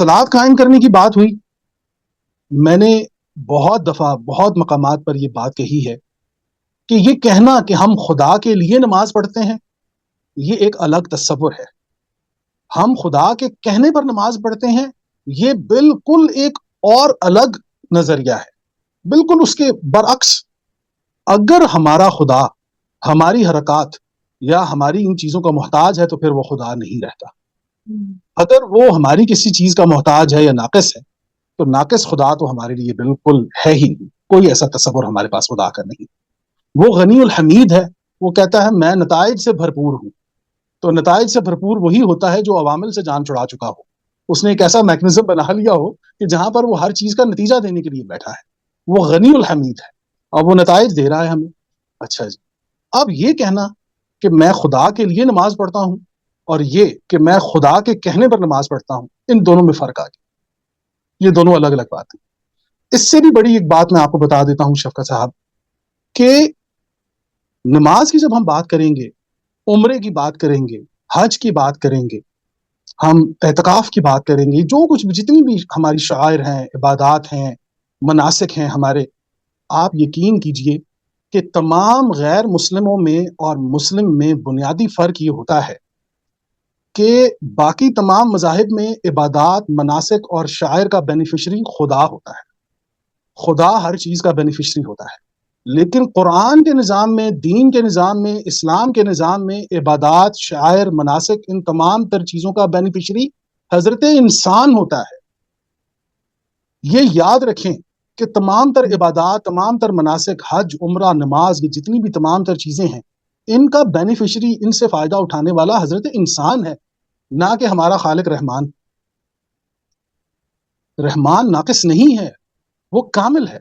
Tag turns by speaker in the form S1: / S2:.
S1: सलात कायम करने की बात हुई, मैंने बहुत दफ़ा बहुत मकामात पर ये बात कही है कि ये कहना कि हम खुदा के लिए नमाज पढ़ते हैं, ये एक अलग तस्वुर है। हम खुदा के कहने पर नमाज पढ़ते हैं, ये बिल्कुल एक और अलग नजरिया है, बिल्कुल उसके बरअक्स। अगर हमारा खुदा हमारी हरकत या हमारी इन चीजों का मोहताज है तो फिर वो खुदा नहीं रहता। अगर वो हमारी किसी चीज का मोहताज है या नाकिस है तो नाकिस खुदा तो हमारे लिए बिल्कुल है ही नहीं। कोई ऐसा तस्वुर हमारे पास खुदा का नहीं। वो गनी उल हमीद है, वो कहता है मैं नताइज से भरपूर हूँ। तो नताइज से भरपूर वही होता है जो अवामिल से जान छुड़ा चुका हो, उसने एक ऐसा मैकेनिज्म बना लिया हो कि जहां पर वो हर चीज का नतीजा देने के लिए बैठा है। वो गनी उल हमीद है और वो नताइज दे रहा है हमें। अच्छा जी, अब ये कहना कि मैं खुदा के लिए नमाज पढ़ता हूँ और ये कि मैं खुदा के कहने पर नमाज पढ़ता हूँ, इन दोनों में फर्क आ गया। ये दोनों अलग अलग बातें। इससे भी बड़ी एक बात मैं आपको बता देता हूँ शफकत साहब, कि नमाज की जब हम बात करेंगे, उम्रे की बात करेंगे, हज की बात करेंगे, हम एतकाफ की बात करेंगे, जो कुछ भी जितनी भी हमारी शायर हैं, इबादात हैं, मनासिक हैं हमारे, आप यकीन कीजिए कि तमाम गैर मुस्लिमों में और मुस्लिम में बुनियादी फ़र्क ये होता है कि बाकी तमाम मज़ाहिब में इबादात, मनासिक और शायर का बेनिफिशरी खुदा होता है। खुदा हर चीज़ का बेनिफिशरी होता है। लेकिन कुरान के निज़ाम में, दीन के निज़ाम में, इस्लाम के निज़ाम में इबादात, शायर, मनासिक, इन तमाम तर चीज़ों का बेनिफिशरी हज़रत इंसान होता है। ये याद रखें कि तमाम तर इबादात, तमाम तर मनासिक, हज, उम्रा, नमाज, ये जितनी भी तमाम तर चीज़ें हैं, इनका बेनिफिशरी, इनसे फ़ायदा उठाने वाला हज़रत इंसान है, ना कि हमारा खालिक रहमान। रहमान नाकिस नहीं है, वो कामिल है।